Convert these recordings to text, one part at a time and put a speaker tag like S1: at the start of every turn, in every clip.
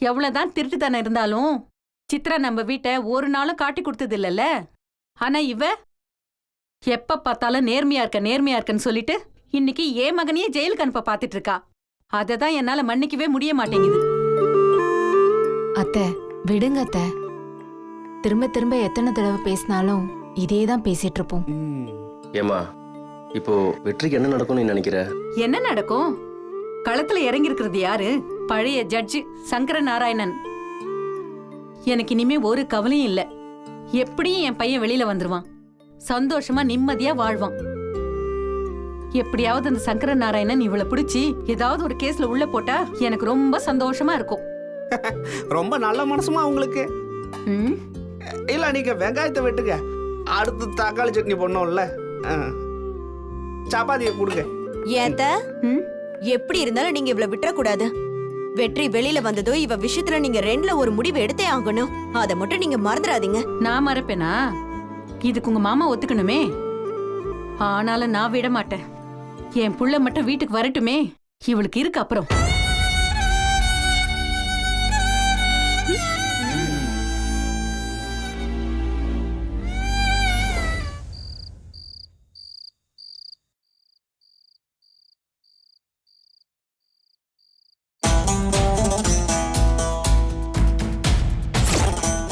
S1: எவ்வளவுதான் திருட்டுத்தனம் இருந்தாலும் சித்ரா நம்ம வீட்டை ஒரு நாளும் காட்டி கொடுத்தது இல்லல்ல. ஆனா இவ எப்ப பார்த்தாலும் நேர்மையா இருக்கன்னு சொல்லிட்டு இன்னைக்கு என் மகனையே ஜெயிலுக்கு அனுப்ப பாத்துட்டு இருக்கா. அததான் என்னால மன்னிக்கவே முடிய மாட்டேங்குது.
S2: அத்தை விடுங்க அத்தை. திரும்ப திரும்ப எத்தனை தடவை பேசினாலும் இதே தான் பேசிட்டு இருப்போம்.
S3: ஏமா இப்போ வெற்றிக்கு என்ன நடக்கும்னு நீ நினைக்கிற?
S1: என்ன நடக்கும்? களத்துல இறங்கி இருக்கிறது யாரு? பழைய ஜட்ஜி சங்கர நாராயணன். எனக்கு இனிமே ஒரு கவலையும் இல்ல. எப்படியும் என் பையன் வெளியில வந்துருவான், சந்தோஷமா நிம்மதியா வாழ்வான். எப்படியாவது அந்த சங்கர நாராயணன் இவளை பிடிச்சி ஏதாவது ஒரு கேஸ்ல உள்ள போட்டா எனக்கு ரொம்ப சந்தோஷமா இருக்கும்.
S4: ரொம்ப நல்ல மனசுமா உங்களுக்கு. இல்ல நீங்க வெங்காயத்தை வெட்டுங்க, அடுத்து தக்காளி சட்னி பண்ணோம்ல, சப்பாத்தியை கொடுங்க.
S5: ஏத்த எப்படி இருந்தாலும் நீங்க இவ்வளவு விட்டுறக்கூடாது. வெற்றி வெளியில வந்ததோ இவ விஷயத்துல நீங்க ரெண்டுல ஒரு முடிவு எடுத்தே ஆகணும். அதை மட்டும் நீங்க மறந்துடாதீங்க.
S1: நான் மறப்பேனா? இதுக்கு உங்க மாமா ஒத்துக்கணுமே. ஆனாலும் நான் விட மாட்டேன். என் புள்ள மட்டும் வீட்டுக்கு வரட்டுமே, இவளுக்கு இருக்கு அப்புறம்.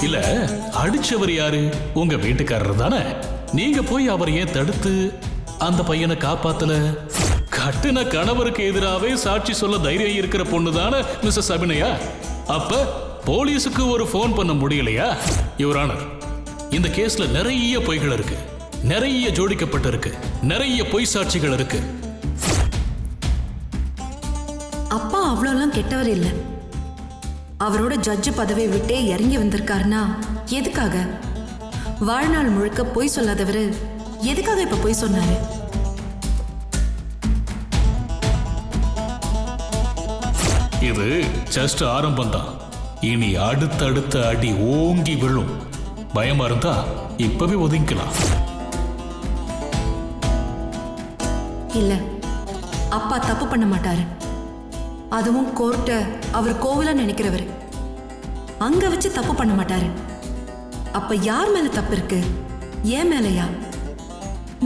S6: இல்ல அடிச்சவர் யாரு? உங்க வீட்டுக்காரர் தானே. நீங்க போய் அவர் ஏன் தடுத்து அந்த பையனை காப்பாத்தல? கட்டுன கணவருக்கு எதிராவே சாட்சி சொல்ல தைரியம் இருக்கிற பொண்ணு தானே மிஸ்ஸஸ் அபிநயா. அப்ப போலீஸுக்கு ஒரு போன் பண்ண முடியலையா? யுவர் ஆனர், இந்த கேஸ்ல நிறைய பொய்கள் இருக்கு, நிறைய ஜோடிக்கப்பட்டிருக்கு, நிறைய பொய் சாட்சிகள் இருக்கு.
S7: அப்பா அவ்வளோலாம் கெட்டவர் இல்லை. அவரோட ஜட்ஜு பதவியை விட்டே இறங்கி வந்திருக்காருன்னா எதுக்காக? வாழ்நாள் முழுக்க பொய் சொல்லாதவரு எதுக்காக இப்ப பொய் சொன்னாரு?
S6: இது ஜஸ்ட் ஆரம்பம் தான். இனி அடுத்தடுத்த அடி ஓங்கி விழும். பயமா இருந்தா இப்பவே ஒதுங்கிக்கலாம்.
S7: இல்ல, அப்பா தப்பு பண்ண மாட்டாரு. அதுவும் கோர்ட்ட அவர் கோவிலா நினைக்கிறவர். அங்க வச்சு தப்பு பண்ண மாட்டாரு. அப்ப யார் மேல தப்பு இருக்கு? ஏன் மேலையா?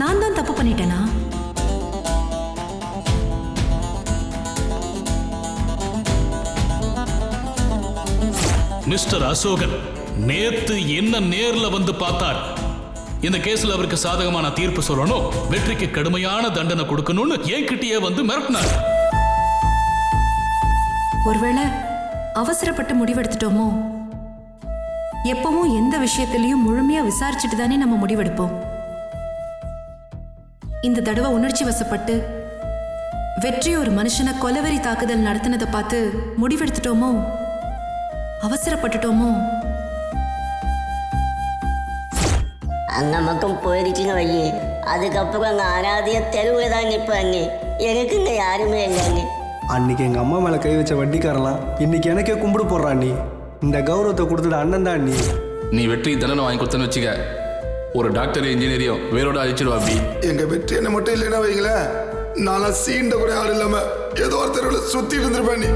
S7: நான் தான் தப்பு பண்ணிட்டேனா?
S6: மிஸ்டர் அசோகன் நேத்து என்ன நேர்ல வந்து பார்த்தார். இந்த கேஸ்ல அவருக்கு சாதகமான தீர்ப்பு சொல்லணும், வெற்றிக்கு கடுமையான தண்டனை கொடுக்கணும்னு என்கிட்டயே வந்து மிரட்டினார்.
S7: ஒருவேளை அவசரப்பட்டு முடிவெடுத்துட்டோமோ? எப்பவும் எந்த விஷயத்திலையும் முழுமையா விசாரிச்சுட்டு தானே நம்ம முடிவெடுப்போம். இந்த தடவை உணர்ச்சி வசப்பட்டு வெற்றி ஒரு மனுஷனை கொலவெறி தாக்குதல் நடத்தினதை பார்த்து முடிவெடுத்துட்டோமோ? அவசரப்பட்டுட்டோமோ?
S8: அங்க பக்கம் போயிடுச்சுன்னு வையே, அதுக்கப்புறம் அங்கே அனாதைய தெருவில் தான் நிற்பாங்க. எனக்கு இங்கே யாருமே இல்லைங்க.
S4: அன்னைக்கு எங்க அம்மா மேல கை வச்ச வட்டிக்காரலாம் இன்னைக்கு எனக்கே கும்பிடு போடுறான். நீ இந்த கௌரவத்தை கொடுத்துட அண்ணன் தான்.
S9: நீ வெற்றி தண்டனை வாங்கி கொடுத்தன்னு வச்சுக்க, ஒரு டாக்டர் இன்ஜினியரையும் வேரோட அழிச்சிடுவா. அப்படி
S10: எங்க வெற்றி என்ன மட்டும் இல்லைன்னா வைங்களேன், நான் சீண்ட கூட ஆள் இல்லாம ஏதோ ஒரு தெருவில் சுத்திட்டு இருந்திருப்பேன். நீ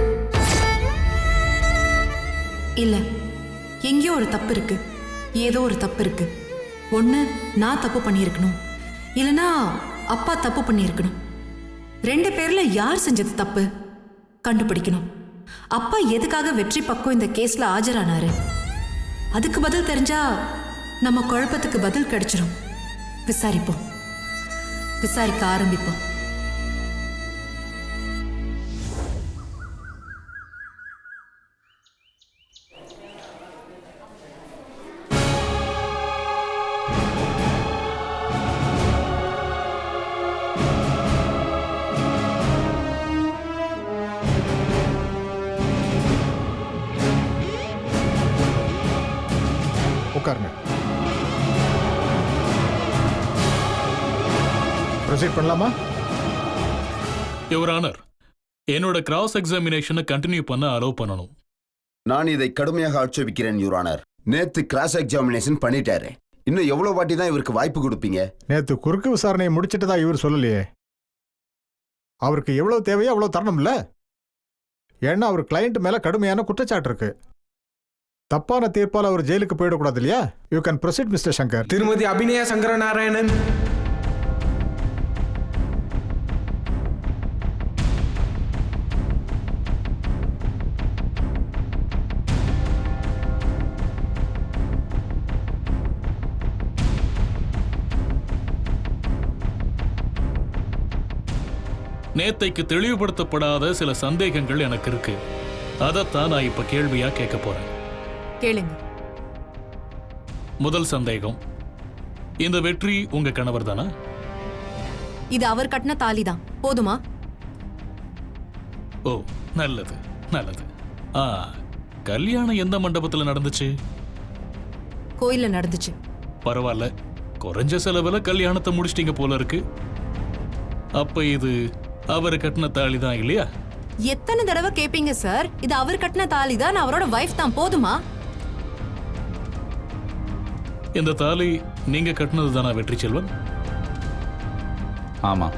S7: இல்ல, எங்கேயோ ஒரு தப்பு இருக்கு, ஏதோ ஒரு தப்பு இருக்கு. ஒண்ணு நான் தப்பு பண்ணியிருக்கணும், இல்லைன்னா அப்பா தப்பு பண்ணியிருக்கணும். ரெண்டு பேர்ல யார் செஞ்சது தப்பு கண்டுபிடிக்கணும். அப்பா எதுக்காக வெற்றி பக்கம் இந்த கேஸ்ல ஆஜரானாரு? அதுக்கு பதில் தெரிஞ்சா நம்ம குழப்பத்துக்கு பதில் கிடைச்சிடும். விசாரிப்போம், விசாரிக்க ஆரம்பிப்போம்.
S11: உட்காருங்க. ப்ரொசீட் பண்ணலாமா?
S6: யுவர் ஆனர், என்னோட கிராஸ் எக்ஸாமினேஷனை கண்டினியூ பண்ண அலோவ் பண்ணணும்.
S12: நான் இதை கடுமையாக ஆட்சேபிக்கிறேன் யுவர் ஆனர். நேத்து கிராஸ் எக்ஸாமினேஷன் பண்ணிட்டாரு. இன்னும் எவ்வளவு வாட்டி தான் இவருக்கு வாய்ப்பு கொடுப்பீங்க?
S11: நேத்து குறுக்கு விசாரணையை முடிச்சிட்டு தான் இவர் சொல்லலையே. அவருக்கு எவ்வளவு தேவையோ அவ்வளவு தரணும் இல்ல? ஏன்னா அவர் கிளையண்ட் மேல கடுமையான குற்றச்சாட்டு இருக்கு. தப்பான தீர்ப்பால் அவர் ஜெயிலுக்கு போயிடக்கூடாது இல்லையா? You can proceed mister Shankar.
S13: திருமதி அபிநயா சங்கரநாராயணன்.
S6: நேத்தைக்கு தெளிவுபடுத்தப்படாத சில சந்தேகங்கள் எனக்கு இருக்கு. அதைத்தான் நான் இப்ப கேள்வியா கேட்க போறேன்.
S7: கேளுங்க.
S6: முதல் சந்தேகம், இந்த வெற்றி உங்க கணவர் தானா?
S7: இது அவர் கட்டின தாலி தான். போதுமா?
S6: ஓ, நல்லது நல்லது. கல்யாணம் எந்த மண்டபத்துல நடந்துச்சு?
S7: கோயில்ல நடந்துச்சு.
S6: பரவாயில்ல, குறைஞ்ச செலவுல கல்யாணத்தை முடிச்சிட்டீங்க போல இருக்கு. அப்ப இது அவர் கட்டின தாலி தான் இல்லையா?
S7: எத்தனை தடவை கேப்பீங்க சார்? இது அவர் கட்டின தாலி தான், நான் அவரோட வைஃப் தான். போதுமா?
S6: இந்த தாலி நீங்க கட்டினது தானா வெற்றி செல்வன்?
S9: ஆமா.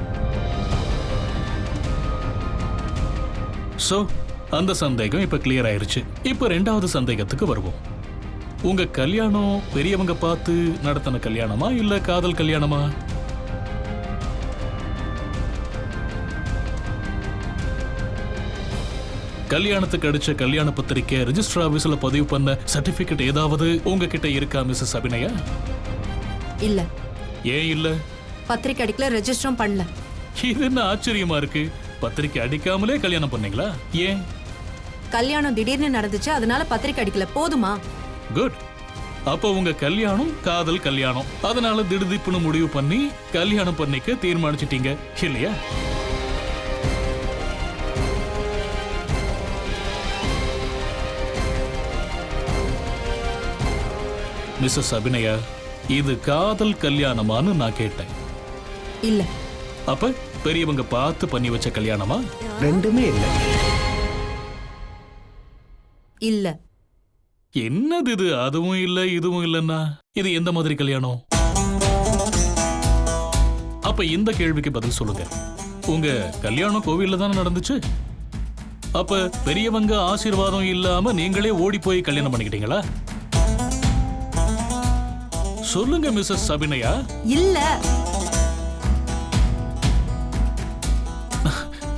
S6: சோ அந்த சந்தேகம் இப்ப கிளியர் ஆயிருச்சு. இப்ப ரெண்டாவது சந்தேகத்துக்கு வருவோம். உங்க கல்யாணம் பெரியவங்க பார்த்து நடத்தின கல்யாணமா இல்ல காதல் கல்யாணமா? கல்யாணத்துக்கு அடிச்ச கல்யாண பத்திரிக்கை ரெஜிஸ்டர் ஆபீஸ்ல பதிவு பண்ண சர்டிபிகேட் ஏதாவது உங்ககிட்ட இருக்கா மிஸ்ஸஸ் அபிநயா?
S7: இல்ல.
S6: ஏன் இல்ல?
S7: பத்திரிக்கை அடிக்கல, ரெஜிஸ்டரும் பண்ணல.
S6: இது என்ன ஆச்சரியமா இருக்கு? பத்திரிக்கை அடிக்காமலே கல்யாணம் பண்ணீங்களா? ஏன்?
S7: கல்யாணம் திடீர்னு நடந்துச்சு, அதனால பத்திரிக்கை அடிக்கல. போதுமா?
S6: குட். அப்போ உங்க கல்யாணம் காதல் கல்யாணம், அதனால திடுதிப்புன்னு முடிவு பண்ணி கல்யாணம் பண்ணிக்க தீர்மானிச்சிட்டீங்க இல்லையா? மிஸ்ஸஸ் அபிநயா, இது காதல் கல்யாணமான்னு நான் கேட்டேன்.
S7: இல்ல.
S6: அப்ப பெரியவங்க பார்த்து பண்ணி வச்ச கல்யாணமா?
S4: ரெண்டுமே இல்ல.
S7: இல்ல.
S6: என்னது இது? அதுவும் இல்ல இதுவும் இல்லன்னா இது எந்த மாதிரி கல்யாணம்? அப்ப இந்த கேள்விக்கு பதில் சொல்லுங்க. உங்க கல்யாணம் கோவில்ல தானே நடந்துச்சு? அப்ப பெரியவங்க ஆசீர்வாதம் இல்லாம நீங்களே ஓடி போய் கல்யாணம் பண்ணிக்கிட்டீங்களா? சொல்லுங்க மிஸ்ஸஸ் அபிநயா.
S7: இல்ல.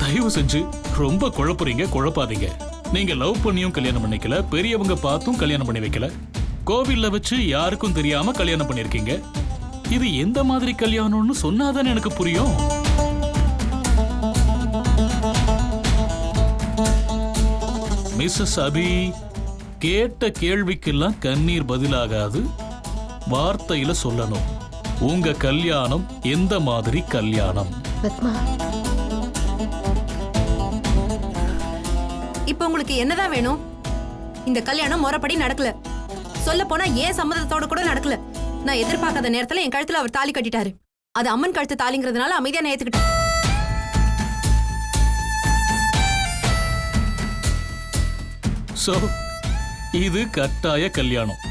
S6: தயவு செஞ்சு ரொம்ப குழப்புறீங்க, குழப்பாதீங்க. நீங்க லவ் பண்ணியும் கல்யாணம் பண்ணிக்கல, பெரியவங்க பார்த்தும் கல்யாணம் பண்ணி வைக்கல, கோவில்ல வச்சு யாருக்கும் தெரியாம கல்யாணம் பண்ணிருக்கீங்க. இது எந்த மாதிரி கல்யாணம்னு சொன்னாதானே எனக்கு புரியும். மிஸ்ஸஸ் அபி, கேட்ட கேள்விக்கெல்லாம் கண்ணீர் பதிலாகாது, வார்த்தையில சொல்லணும். உங்க கல்யாணம் எந்த மாதிரி கல்யாணம்?
S7: இப்போ உங்களுக்கு என்னதான் வேணும்? இந்த கல்யாணம் முறைப்படி நடக்கல. சொல்ல போனா ஏன் சம்மதத்தோட கூட நடக்கல. நான் எதிர்பார்க்காத நேரத்துல என் கழுத்துல அவர் தாலி கட்டிட்டாரு. அது அம்மன் கழுத்து தாலிங்கிறதுனால அமைதியா நான் ஏத்துக்கிட்டேன்.
S6: சோ இது கட்டாய கல்யாணம்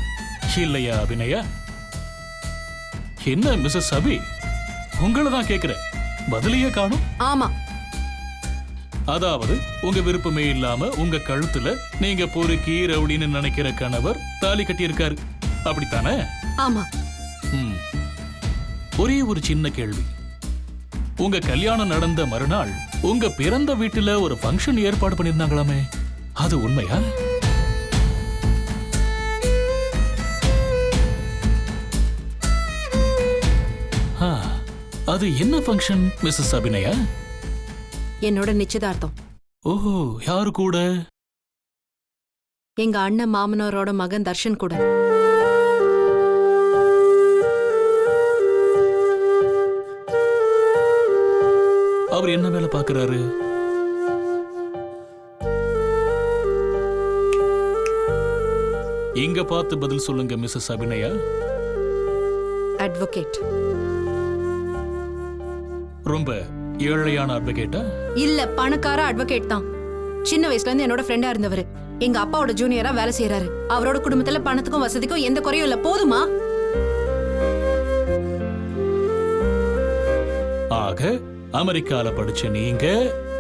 S6: இல்லையா அபிநயா? என்ன மிஸ்ஸஸ் அபி, உங்களை தான் கேக்குறேன், பதிலையே காணும்.
S7: ஆமா.
S6: அதாவது உங்க விருப்பமே இல்லாம உங்க கழுத்துல நீங்க பொறுக்கி ரவுடின்னு நினைக்கிற கணவர் தாலி கட்டியிருக்காரு, அப்படித்தானே?
S7: ஆமா.
S6: ஒரே ஒரு சின்ன கேள்வி. உங்க கல்யாணம் நடந்த மறுநாள் உங்க பிறந்த வீட்டுல ஒரு ஃபங்க்ஷன் ஏற்பாடு பண்ணிருந்தாங்களாமே, அது உண்மையா? அது என்ன ஃபங்க்ஷன் மிஸ்ஸஸ் அபிநயா?
S7: என்னோட நிச்சயதார்த்தம்.
S6: ஓஹோ, யாரு கூட?
S7: எங்க அண்ணன் மாமனாரோட மகன் தர்ஷன் கூட.
S6: அவர் என்ன வேலை பார்க்கறாரு? இங்க பார்த்து பதில் சொல்லுங்க மிஸ்ஸஸ் அபிநயா.
S7: அட்வொகேட்.
S6: ரொம்ப ஏழையான அட்வொகேட்டா?
S7: இல்ல, பணக்கார அட்வொகேட் தான். சின்ன வயசுல இருந்து என்னோட ஃப்ரெண்டா இருந்தவர். எங்க அப்பாவோட ஜூனியரா வேலை செய்யறாரு. அவரோட குடும்பத்துல பணத்துக்கும் வசதிக்கும் எந்த குறையும் இல்ல. போதுமா?
S6: ஆக அமெரிக்கால படிச்ச நீங்க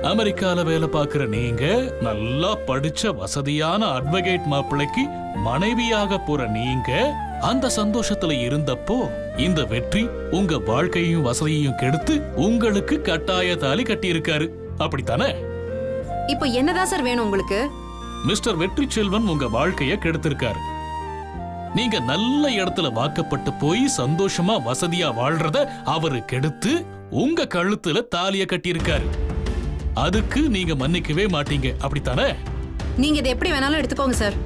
S6: அமெரிக்கால வேலை பார்க்கிற நீங்க நல்லா படிச்ச வசதியான அட்வொகேட் மாப்பிள்ளைக்கு மனைவியாக போற நீங்க அந்த சந்தோஷத்துல இருந்தப்போ இந்த வெற்றி உங்க வாழ்க்கையும் வசதியையும் கெடுத்து உங்களுக்கு கட்டாய தாலி கட்டியிருக்காரு, அப்படித்தானே?
S7: இப்போ என்னதான் சார் வேணும் உங்களுக்கு?
S6: மிஸ்டர் வெற்றி செல்வன் உங்க வாழ்க்கைய கெடுத்திருக்காரு. நீங்க நல்ல இடத்துல வாக்கப்பட்டு போய் சந்தோஷமா வசதியா வாழ்றத அவரு கெடுத்து உங்க கழுத்துல தாலிய கட்டியிருக்காரு. அதுக்கு நீங்க மன்னிக்கவே மாட்டீங்க, அப்படித்தானே?
S7: நீங்க இதை எப்படி வேணாலும் எடுத்துக்கோங்க சார்.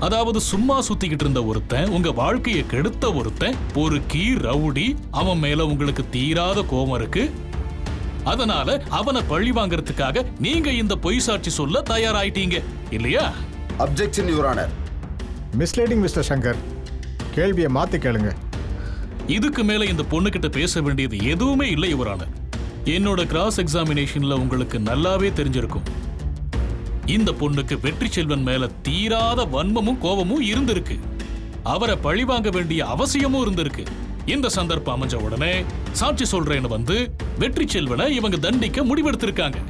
S6: அதாவது சும்மா சுத்திக்கிட்டு இருந்த ஒருத்தன், உங்க வாழ்க்கையை கெடுத்த ஒருத்தன், பொறுக்கி ரவுடி, அவன் மேல உங்களுக்கு தீராத கோபம் இருக்கு. அதனால அவனை பழி வாங்கறதுக்காக நீங்க இந்த பொய் சாட்சி சொல்ல தயாராயிட்டீங்க, இல்லையா?
S12: Objection your honour.
S11: Misleading mister Shankar, கேள்வியை மாத்தி கேளுங்க.
S6: இதுக்கு மேல இந்த பொண்ணுகிட்ட பேச வேண்டியது எதுவுமே இல்லை யுவர் ஆனர். என்னோட கிராஸ் எக்ஸாமினேஷன்ல உங்களுக்கு நல்லாவே தெரிஞ்சிருக்கும், இந்த பொண்ணுக்கு வெற்றி செல்வன் மேல தீராத வன்மமும் கோபமும் இருந்திருக்கு. அவரை பழிவாங்க வேண்டிய அவசியமும் இருந்திருக்கு. இந்த சந்தர்ப்பம் அமைஞ்ச உடனே சாட்சி சொல்றேன்னு வந்து வெற்றி செல்வனை இவங்க தண்டிக்க முடிவெடுத்திருக்காங்க.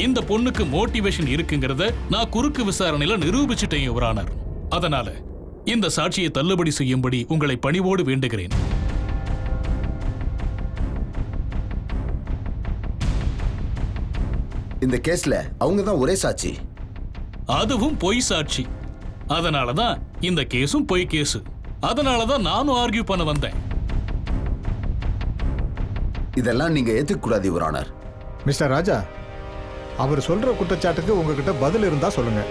S6: இந்த பொண்ணுக்கு மோட்டிவேஷன் இருக்குங்கிறத நான் குறுக்கு விசாரணையில நிரூபிச்சுட்டேன் யுவர் ஆனர். அதனால இந்த சாட்சியை தள்ளுபடி செய்யும்படி உங்களை பணிவோடு வேண்டுகிறேன்.
S12: இந்த கேஸ்ல அவங்க தான் ஒரே சாட்சி.
S6: அதுவும் பொய் சாட்சி. அதனாலதான் இந்த கேஸும் பொய் கேஸ். அதனாலதான் நானும் ஆர்கியூ பண்ண வந்தேன்.
S12: இதெல்லாம் நீங்க ஏத்துக்க கூடாது யுவர் ஆனர்.
S11: மிஸ்டர் ராஜா, அவர் சொல்ற குற்றச்சாட்டுக்கு உங்ககிட்ட பதில் இருந்தா சொல்லுங்க.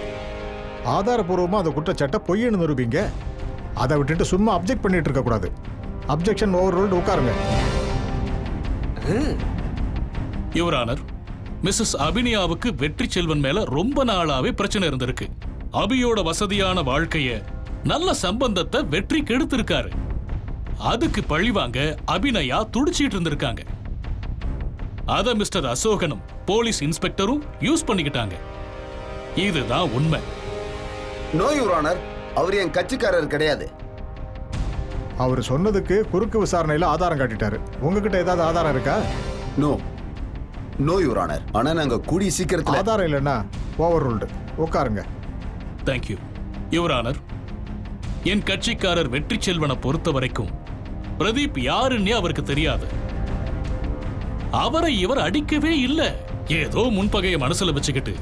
S11: ஆதாரபூர்வமா அந்த குற்றச்சாட்டை பொய்ன்னு நிரூபிங்க. அதை விட்டுட்டு சும்மா அப்ஜெக்ட் பண்ணிட்டு இருக்க கூடாது. Objection over ruled. உட்காருங்க.
S6: யுவர் ஆனர், மிஸ்ஸஸ் அபினியாவுக்கு வெற்றி செல்வன் மேல ரொம்ப நாளாவே பிரச்சனை இருந்திருக்கு. அபியோட வசதியான வாழ்க்கைய, நல்ல சம்பந்தத்தை வெற்றி கெடுத்திருக்காரு. அதுக்கு பழிவாங்க அபிநயா துடிச்சிட்டு இருந்திருக்காங்க. அத மிஸ்டர் அசோகனும் போலீஸ் இன்ஸ்பெக்டரும் யூஸ் பண்ணிக்கிட்டாங்க. இதுதான் உண்மை.
S12: நோ யுவர் ஆனர், அவர் என் கட்சிக்காரர் கிடையாது.
S11: அவர் சொன்னதுக்கு குறுக்கு விசாரணையில ஆதாரம் காட்டிட்டாரு. உங்ககிட்ட ஏதாவது ஆதாரம் இருக்கா?
S12: No no your honour. ஆனா நாங்க கூடிய சீக்கிரத்தில்
S11: ஆதாரம் இல்லைன்னா ஓவர் ரூல்டு. உட்காருங்க.
S6: Thank you your honour. என் கட்சிக்காரர் வெற்றி செல்வனை பொறுத்த வரைக்கும் பிரதீப் யாருன்னே அவருக்கு தெரியாது. அவரை இவர் அடிக்கவே இல்லை. ஏதோ முன்பகையை மனசுல வச்சுக்கிட்டு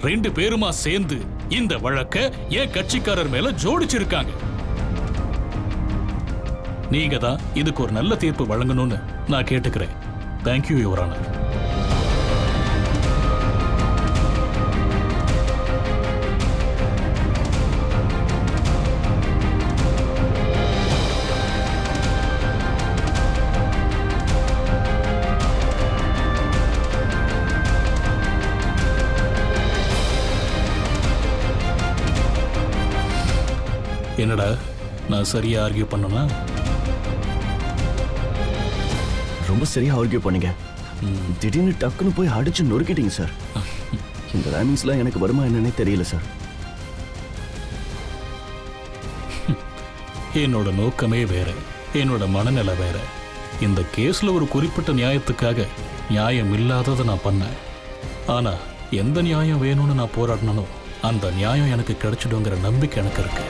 S6: ரெண்டு பேருமா சேர்ந்து இந்த வழக்க என் கட்சிக்காரர் மேல ஜோடிச்சிருக்காங்க. நீங்க தான் இதுக்கு ஒரு நல்ல தீர்ப்பு வழங்கணும்னு நான் கேட்டுக்கிறேன். Thank you your honour. என்னடா, நான் சரியா ஆர்கியூ பண்ணனா?
S3: ரொம்ப சரியா ஆர்கியூ பண்ணீங்க. திடீர்னு டக்குன்னு போய் அடிச்சு நொறுக்கிட்டீங்க சார். இந்த ரைமிங்ஸ்லாம் எனக்கு வருமா என்னன்னே தெரியல சார்.
S6: என்னோட நோக்கமே வேற, என்னோட மனநிலை வேற. இந்த கேஸ்ல ஒரு குறிப்பிட்ட நியாயத்துக்காக நியாயம் இல்லாததை நான் பண்ணேன். ஆனா எந்த நியாயம் வேணும்னு நான் போராடினோ அந்த நியாயம் எனக்கு கிடைச்சிடுங்கிற நம்பிக்கை எனக்கு இருக்கு.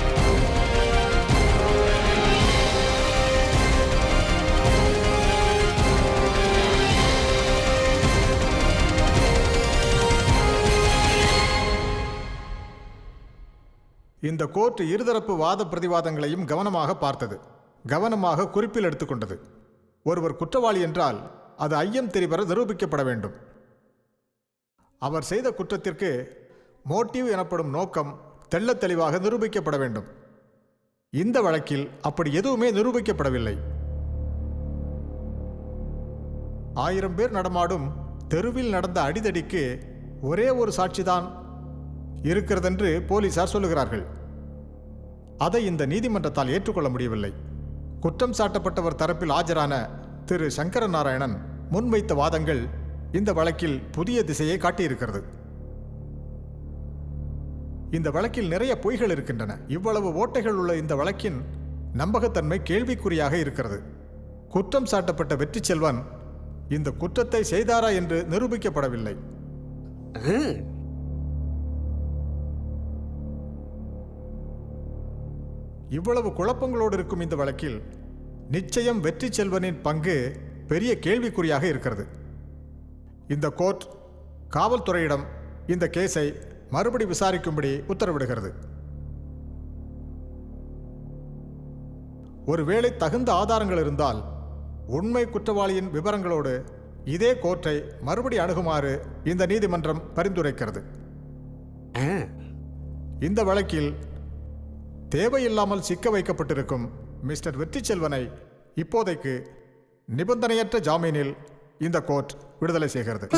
S11: இந்த கோர்ட் இருதரப்பு வாத பிரதிவாதங்களையும் கவனமாக பார்த்தது. கவனமாக குறிப்பில் எடுத்துக்கொண்டது. ஒருவர் குற்றவாளி என்றால் அது ஐயம் தெரிவர நிரூபிக்கப்பட வேண்டும். அவர் செய்த குற்றத்திற்கு மோட்டிவ் எனப்படும் நோக்கம் தெள்ளத் தெளிவாக நிரூபிக்கப்பட வேண்டும். இந்த வழக்கில் அப்படி எதுவுமே நிரூபிக்கப்படவில்லை. 1000 பேர் நடமாடும் தெருவில் நடந்த அடிதடிக்கு ஒரே ஒரு சாட்சிதான் இருக்கிறதென்று போலீசார் சொல்லுகிறார்கள். அதை இந்த நீதிமன்றத்தால் ஏற்றுக்கொள்ள முடியவில்லை. குற்றம் சாட்டப்பட்டவர் தரப்பில் ஆஜரான திரு சங்கர நாராயணன் முன்வைத்த வாதங்கள் இந்த வழக்கில் புதிய திசையை காட்டியிருக்கிறது. இந்த வழக்கில் நிறைய பொய்கள் இருக்கின்றன. இவ்வளவு ஓட்டைகள் உள்ள இந்த வழக்கின் நம்பகத்தன்மை கேள்விக்குறியாக இருக்கிறது. குற்றம் சாட்டப்பட்ட வெற்றி செல்வன் இந்த குற்றத்தை செய்தாரா என்று நிரூபிக்கப்படவில்லை. இவ்வளவு குழப்பங்களோடு இருக்கும் இந்த வழக்கில் நிச்சயம் வெற்றி செல்வனின் பங்கு பெரிய கேள்விக்குறியாக இருக்கிறது. இந்த கோர்ட் காவல்துறையிடம் இந்த கேஸை மறுபடி விசாரிக்கும்படி உத்தரவிடுகிறது. ஒருவேளை தகுந்த ஆதாரங்கள் இருந்தால் உண்மை குற்றவாளியின் விவரங்களோடு இதே கோர்ட்டை மறுபடி அணுகுமாறு இந்த நீதிமன்றம் பரிந்துரைக்கிறது. இந்த வழக்கில் தேவையில்லாமல் சிக்க வைக்கப்பட்டிருக்கும் மிஸ்டர் வெற்றிச்செல்வனை இப்போதைக்கு நிபந்தனையற்ற ஜாமீனில் இந்த கோர்ட் விடுதலை செய்கிறது.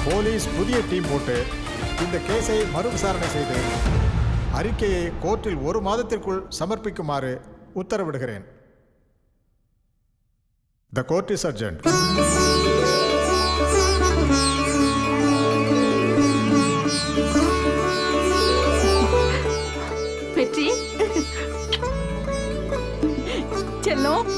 S11: போலீஸ் புதிய டீம் போட்டு இந்த கேஸை மறு விசாரணை செய்து அறிக்கையை கோர்ட்டில் 1 மாதத்திற்குள் சமர்ப்பிக்குமாறு உத்தரவிடுகிறேன். The court is adjourned.
S1: வெற்றி செல்லம்,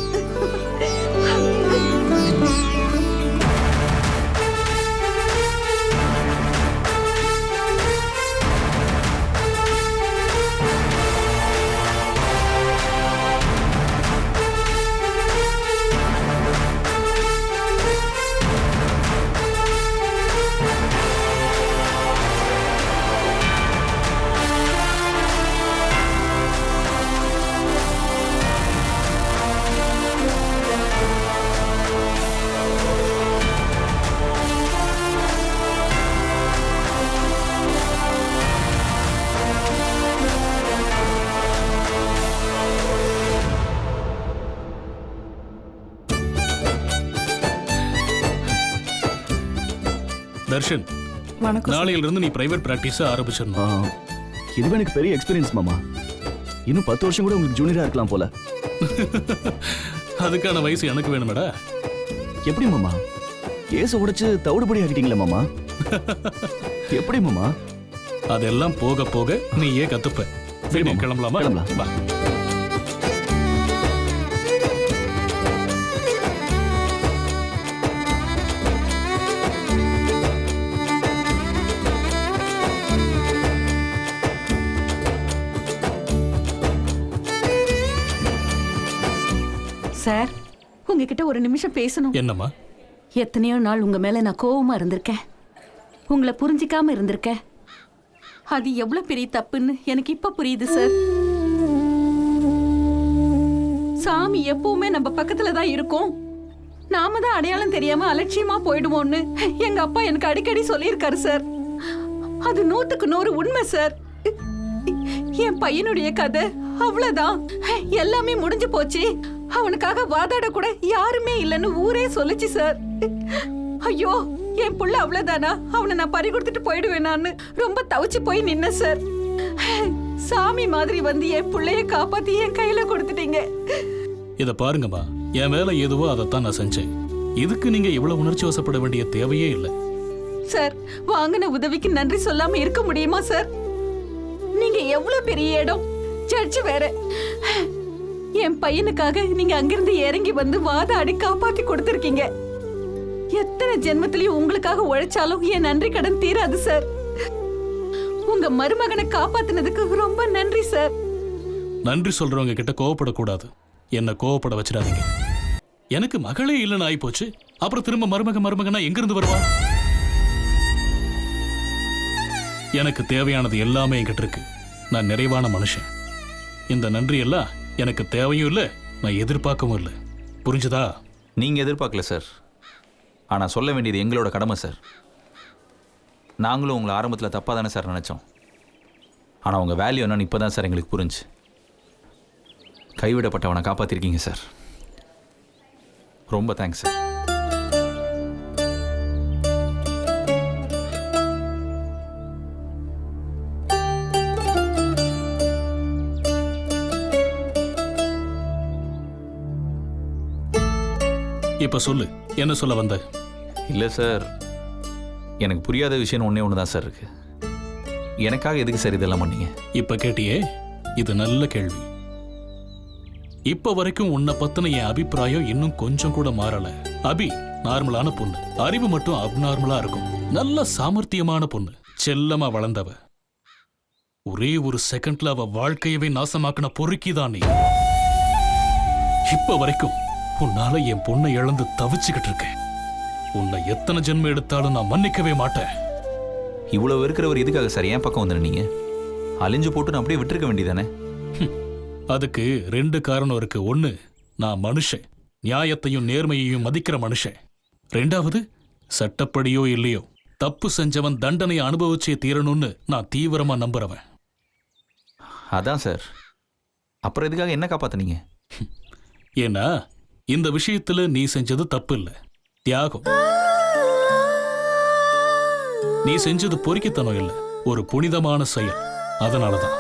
S6: தர்ஷன், நாளையிலிருந்து நீ பிரைவேட் பிராக்டிஸ் ஆரம்பிச்சிடணும்.
S3: இதுவே எனக்கு பெரிய எக்ஸ்பீரியன்ஸ் மாமா. இன்னும் 10 வருஷம் கூட உங்களுக்கு ஜூனியரா இருக்கலாம் போல.
S6: அதுக்கான வயசு எனக்கு வேணுமேடா.
S3: எப்படி மாமா கேஸ உடைச்சு தவிடுபடி ஆகிட்டீங்களா மாமா? எப்படி மாமா?
S6: அதெல்லாம் போக போக நீயே கத்துப்ப. சரி, கிளம்பலாமா?
S3: கிளம்பலாம்.
S6: வா.
S1: சார், உங்ககிட்ட ஒரு நிமிஷம் பேசணும்.
S6: என்னம்மா?
S1: எத்தனையோ நாள் உங்க மேல நான் கோவமா இருந்திருக்கேன். உங்களை புரிஞ்சிக்காம இருந்திருக்கேன். அது எவ்வளவு பெரிய தப்புன்னு எனக்கு இப்ப புரியுது சார். சாமி எப்பவுமே நம்ம பக்கத்துல தான் இருக்கும். நாம தான் அடையாளம் தெரியாம அலட்சியமா போயிடுவோம்னு எங்க அப்பா எனக்கு அடிக்கடி சொல்லியிருக்காரு சார். அது 100க்கு 100 உண்மை சார். என் பையனுடைய கதை அவ்வளவுதான். எல்லாமே முடிஞ்சு போச்சு. அவனுக்காக வாதாட கூட யாருமே இல்லைன்னு ஊரே சொல்லுச்சு சார். ஐயோ, என் புள்ள அவ்வளவுதானா? அவனை நான் பறி கொடுத்துட்டு போயிடுவேனான்னு ரொம்ப தவிச்சு போய் நின்ன சார். சாமி மாதிரி வந்து என் புள்ளைய காப்பாத்தி என் கையில கொடுத்துட்டீங்க.
S6: இத பாருங்கம்மா, என் வேலை எதுவோ அதைத்தான் நான் செஞ்சேன். இதுக்கு நீங்க இவ்வளவு உணர்ச்சி வசப்பட வேண்டிய தேவையே இல்லை.
S1: சார், வாங்கின உதவிக்கு நன்றி சொல்லாம இருக்க முடியுமா சார்? நீங்க எவ்வளவு பெரிய இடம், சர்ச்சு வேற. என் பையனுக்காக நீங்க அங்கிருந்து இறங்கி வந்து வாதாடி காப்பாத்தி கொடுத்திருக்கீங்க. எத்தனை ஜென்மத்திலயும் உங்களுக்காக உழைச்சாலும் என் நன்றி கடன் தீராது சார். உங்க மருமகனை காப்பாத்தினதுக்கு ரொம்ப நன்றி சார்.
S6: நன்றி சொல்றவங்க கிட்ட கோவப்படக்கூடாது. என்ன கோவப்பட வச்சிடாதீங்க. எனக்கு மகளே இல்லைன்னு ஆயி போச்சு. அப்புறம் திரும்ப மருமகனா எங்கிருந்து வருவா? எனக்கு தேவையானது எல்லாமே என்கிட்ட இருக்கு. நான் நிறைவான மனுஷன். இந்த நன்றி எல்லாம் எனக்கு தேவையும் இல்லை, நான் எதிர்பார்க்கவும் இல்லை. புரிஞ்சுதா?
S14: நீங்கள் எதிர்பார்க்கல சார், ஆனால் சொல்ல வேண்டியது எங்களோட கடமை சார். நாங்களும் உங்களை ஆரம்பத்தில் தப்பாக தானே சார் நினச்சோம். ஆனால் உங்கள் வேல்யூ என்னன்னு இப்போ தான் சார் எங்களுக்கு புரிஞ்சு. கைவிடப்பட்டவனை காப்பாற்றிருக்கீங்க சார். ரொம்ப தேங்க்ஸ் சார்.
S6: இப்ப சொல்லு, என்ன சொல்ல வந்த?
S14: இல்லை சார், எனக்கு புரியாத விஷயம் ஒன்றே ஒன்று தான் சார் இருக்கு. எனக்காக எதுக்கு சார் இதெல்லாம் பண்ணீங்க?
S6: இப்ப கேட்டியே, இது நல்ல கேள்வி. இப்ப வரைக்கும் உன்னை பத்தின என் அபிப்பிராயம் இன்னும் கொஞ்சம் கூட மாறல. அபி நார்மலான பொண்ணு, அறிவு மட்டும் அப்நார்மலா இருக்கும். நல்ல சாமர்த்தியமான பொண்ணு, செல்லமா வளர்ந்தவ. ஒரே ஒரு செகண்ட்ல அவ வாழ்க்கையவே நாசமாக்கின பொறுக்கிதான் நீ. இப்ப வரைக்கும் உன்னால என் பொண்ணை இழந்து தவிச்சுக்கிட்டு இருக்கேன். உன்னை எத்தனை ஜென்மம் எடுத்தாலும் நான் மன்னிக்கவே மாட்டேன்.
S14: இவ்வளவு இருக்கிறவர் எதுக்காக சார் என் பக்கம் வந்து நீங்க அழிஞ்சு போட்டு நான் அப்படியே விட்டுருக்க வேண்டியதானே?
S6: அதுக்கு 2 காரணம் இருக்கு. ஒண்ணு, நான் மனுஷன், நியாயத்தையும் நேர்மையையும் மதிக்கிற மனுஷன். 2வது, சட்டப்படியோ இல்லையோ தப்பு செஞ்சவன் தண்டனை அனுபவிச்சே தீரணும்னு நான் தீவிரமா நம்புறவன்.
S14: அதான் சார், அப்புறம் எதுக்காக என்ன காப்பாத்துனீங்க?
S6: ஏன்னா இந்த விஷயத்துல நீ செஞ்சது தப்பு இல்ல, தியாகம். நீ செஞ்சது பொறுக்கித்தனம் இல்ல, ஒரு புனிதமான செயல். அதனாலதான்